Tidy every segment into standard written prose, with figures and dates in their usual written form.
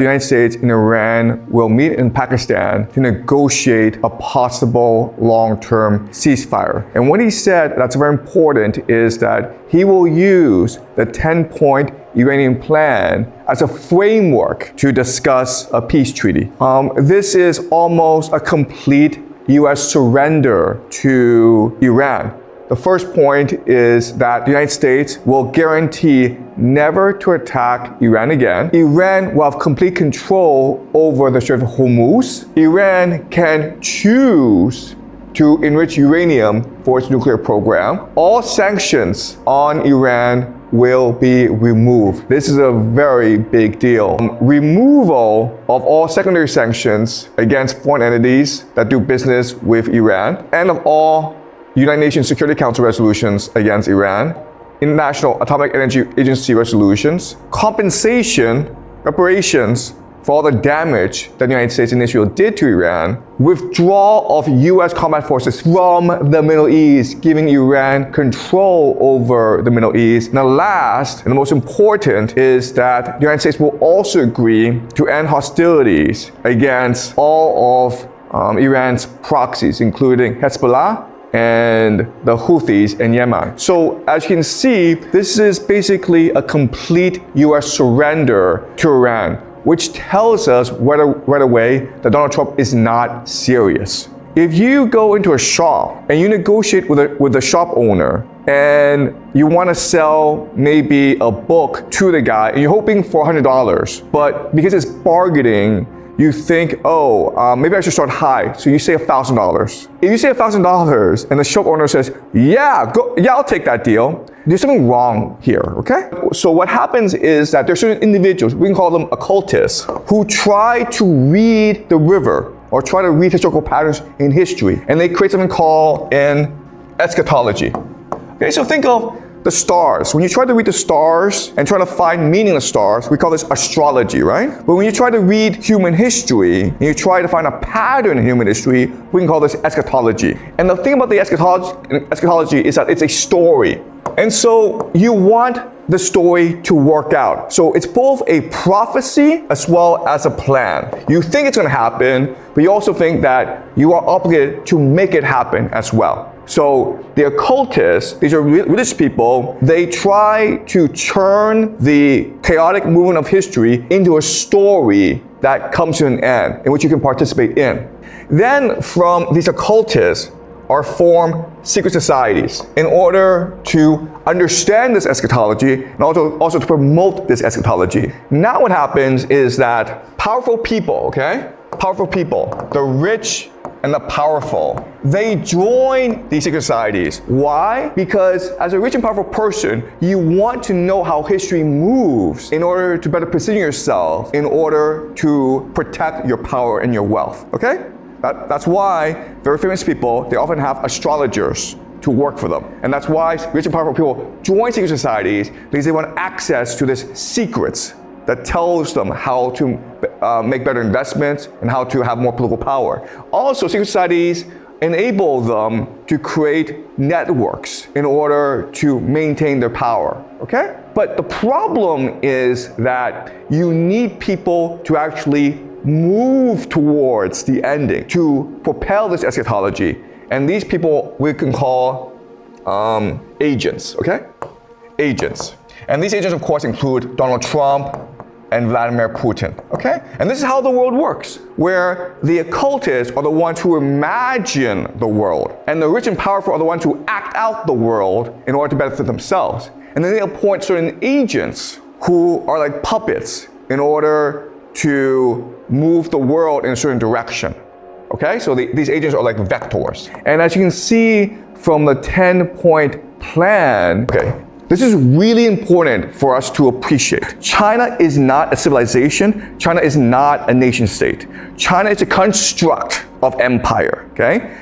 the United States and Iran will meet in Pakistan to negotiate a possible long-term ceasefire. And what he said that's very important is that he will use the 10-point Iranian plan as a framework to discuss a peace treaty. This is almost a complete US surrender to Iran. The first point is that the United States will guarantee never to attack Iran again. Iran will have complete control over the Strait of Hormuz. Iran can choose to enrich uranium for its nuclear program. All sanctions on Iran will be removed. This is a very big deal. Removal of all secondary sanctions against foreign entities that do business with Iran, and of all United Nations Security Council resolutions against Iran, International Atomic Energy Agency resolutions, compensation, reparations for all the damage that the United States and Israel did to Iran, withdrawal of US combat forces from the Middle East, giving Iran control over the Middle East. And the last and the most important is that the United States will also agree to end hostilities against all of Iran's proxies, including Hezbollah and the Houthis in Yemen. So as you can see, this is basically a complete US surrender to Iran, which tells us right away that Donald Trump is not serious. If you go into a shop and you negotiate with the shop owner and you want to sell maybe a book to the guy and you're hoping for $100, but because it's bargaining, you think, maybe I should start high. So you say $1,000. If you say $1,000 and the shop owner says, yeah, I'll take that deal, there's something wrong here, okay? So what happens is that there's certain individuals, we can call them occultists, who try to read the river or try to read historical patterns in history. And they create something called an eschatology. Okay, so think of the stars. When you try to read the stars and try to find meaning in the stars, we call this astrology, right? But when you try to read human history and you try to find a pattern in human history, we can call this eschatology. And the thing about the eschatology is that it's a story. And so you want the story to work out. So it's both a prophecy as well as a plan. You think it's going to happen, but you also think that you are obligated to make it happen as well. So the occultists, these are religious people, they try to turn the chaotic movement of history into a story that comes to an end, in which you can participate in. Then from these occultists are formed secret societies in order to understand this eschatology and also to promote this eschatology. Now what happens is that powerful people, the rich and the powerful, they join these secret societies. Why? Because as a rich and powerful person, you want to know how history moves in order to better position yourself, in order to protect your power and your wealth, okay? That's why very famous people, they often have astrologers to work for them. And that's why rich and powerful people join secret societies, because they want access to these secrets that tells them how to make better investments and how to have more political power. Also, secret societies enable them to create networks in order to maintain their power, okay? But the problem is that you need people to actually move towards the ending, to propel this eschatology. And these people we can call agents, okay? Agents. And these agents, of course, include Donald Trump and Vladimir Putin, okay? And this is how the world works, where the occultists are the ones who imagine the world, and the rich and powerful are the ones who act out the world in order to benefit themselves. And then they appoint certain agents who are like puppets in order to move the world in a certain direction, okay? So these agents are like vectors. And as you can see from the 10-point plan, okay, this is really important for us to appreciate. China is not a civilization. China is not a nation state. China is a construct of empire, okay?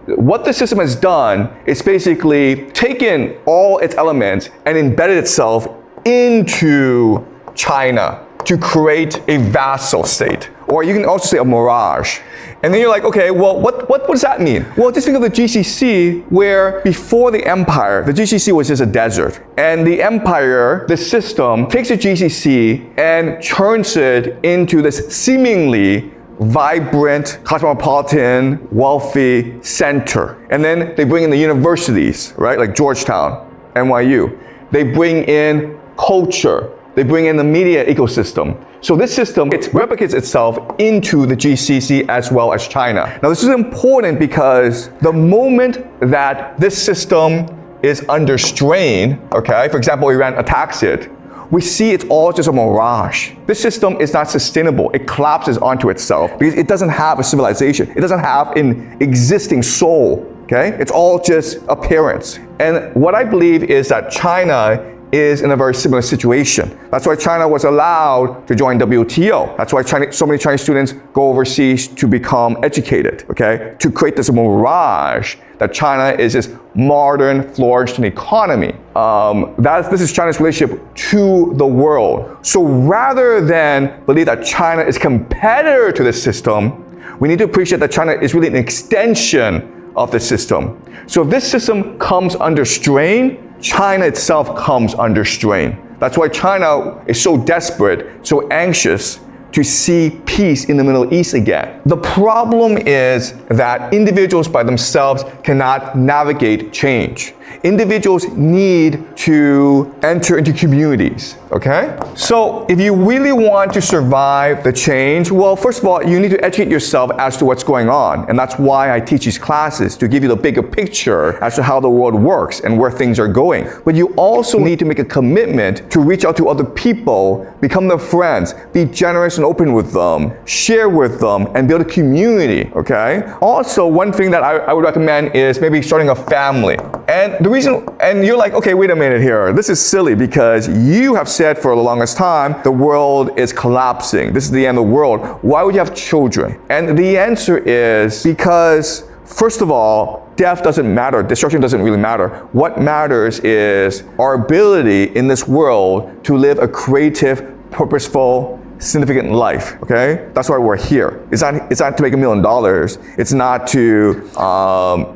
What the system has done is basically taken all its elements and embedded itself into China. to create a vassal state. Or you can also say a mirage. And then you're like, okay, well, what does that mean? Well, just think of the GCC, where before the empire, the GCC was just a desert. And the empire, the system, takes the GCC and turns it into this seemingly vibrant, cosmopolitan, wealthy center. And then they bring in the universities, right? Like Georgetown, NYU. They bring in culture. They bring in the media ecosystem. So this system, it replicates itself into the GCC as well as China. Now this is important because the moment that this system is under strain, okay, for example, Iran attacks it, we see it's all just a mirage. This system is not sustainable. It collapses onto itself because it doesn't have a civilization. It doesn't have an existing soul, okay? It's all just appearance. And what I believe is that China is in a very similar situation. That's why China was allowed to join WTO. That's why so many Chinese students go overseas to become educated, okay? To create this mirage that China is this modern, flourishing economy. This is China's relationship to the world. So rather than believe that China is a competitor to the system, we need to appreciate that China is really an extension of the system. So if this system comes under strain, China itself comes under strain. That's why China is so desperate, so anxious to see peace in the Middle East again. The problem is that individuals by themselves cannot navigate change. Individuals need to enter into communities, okay? So if you really want to survive the change, well, first of all, you need to educate yourself as to what's going on. And that's why I teach these classes, to give you the bigger picture as to how the world works and where things are going. But you also need to make a commitment to reach out to other people, become their friends, be generous and open with them, share with them, and build a community, okay? Also, one thing that I would recommend is maybe starting a family. And the reason, and you're like, okay, wait a minute here. This is silly because you have said for the longest time, the world is collapsing. This is the end of the world. Why would you have children? And the answer is because, first of all, death doesn't matter. Destruction doesn't really matter. What matters is our ability in this world to live a creative, purposeful, significant life, okay? That's why we're here. It's not to make $1 million. It's not to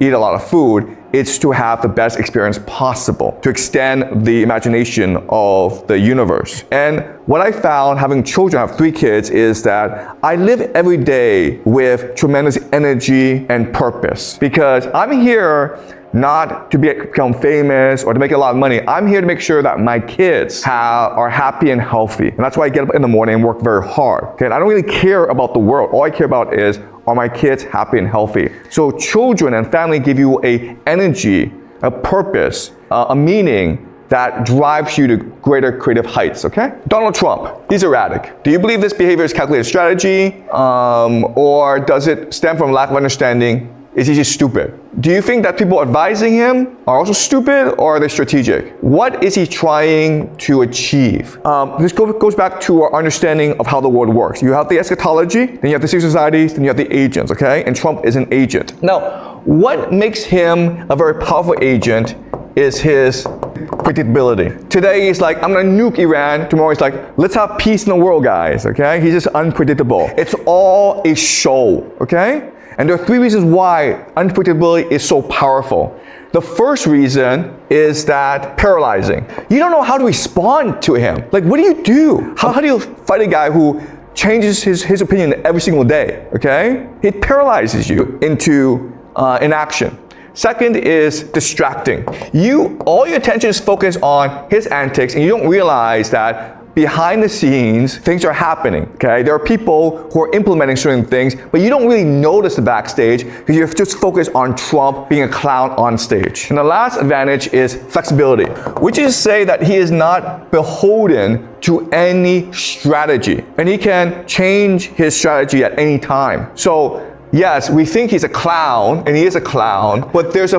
eat a lot of food. It's to have the best experience possible, to extend the imagination of the universe. And what I found having children, I have 3 kids, is that I live every day with tremendous energy and purpose. Because I'm here not to become famous or to make a lot of money. I'm here to make sure that my kids are happy and healthy. And that's why I get up in the morning and work very hard. Okay? And I don't really care about the world. All I care about is, are my kids happy and healthy? So children and family give you an energy, a purpose, a meaning that drives you to greater creative heights, okay? Donald Trump, he's erratic. Do you believe this behavior is calculated strategy, or does it stem from lack of understanding? Is he just stupid? Do you think that people advising him are also stupid, or are they strategic? What is he trying to achieve? This goes back to our understanding of how the world works. You have the eschatology, then you have the secret societies, then you have the agents, okay? And Trump is an agent. Now, what makes him a very powerful agent is his predictability. Today he's like, I'm gonna nuke Iran. Tomorrow he's like, let's have peace in the world, guys, okay? He's just unpredictable. It's all a show, okay? And there are 3 reasons why unpredictability is so powerful. The first reason is that paralyzing. You don't know how to respond to him. Like, what do you do? How do you fight a guy who changes his opinion every single day, okay? It paralyzes you into inaction. Second is distracting. All your attention is focused on his antics, and you don't realize that behind the scenes, things are happening, okay? There are people who are implementing certain things, but you don't really notice the backstage because you're just focused on Trump being a clown on stage. And the last advantage is flexibility, which is to say that he is not beholden to any strategy, and he can change his strategy at any time. So yes, we think he's a clown, and he is a clown, but there's a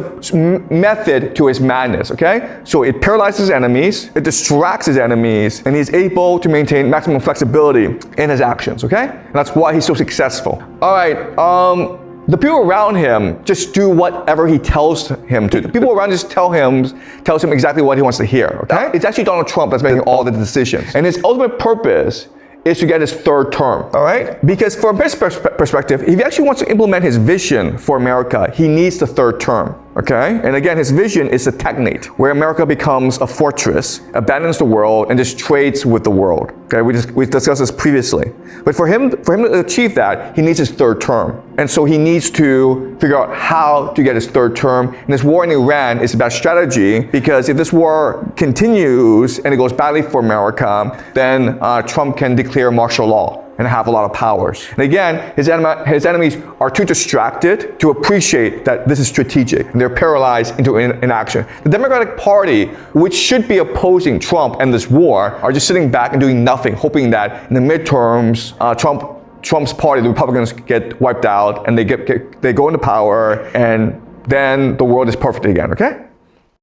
method to his madness, okay? So it paralyzes enemies, it distracts his enemies, and he's able to maintain maximum flexibility in his actions, okay? And that's why he's so successful. All right, the people around him just do whatever he tells him to. The people around just tells him exactly what he wants to hear, okay? It's actually Donald Trump that's making all the decisions. And his ultimate purpose is to get his third term, all right? Because from his perspective, if he actually wants to implement his vision for America, he needs the third term. Okay? And again, his vision is a technate, where America becomes a fortress, abandons the world, and just trades with the world. Okay? We discussed this previously. But for him to achieve that, he needs his third term. And so he needs to figure out how to get his third term. And this war in Iran is about strategy, because if this war continues and it goes badly for America, then Trump can declare martial law and have a lot of powers. And again, his enemies are too distracted to appreciate that this is strategic, and they're paralyzed into inaction. The Democratic Party, which should be opposing Trump and this war, are just sitting back and doing nothing, hoping that in the midterms, Trump's party, the Republicans, get wiped out, and they go into power, and then the world is perfect again, okay?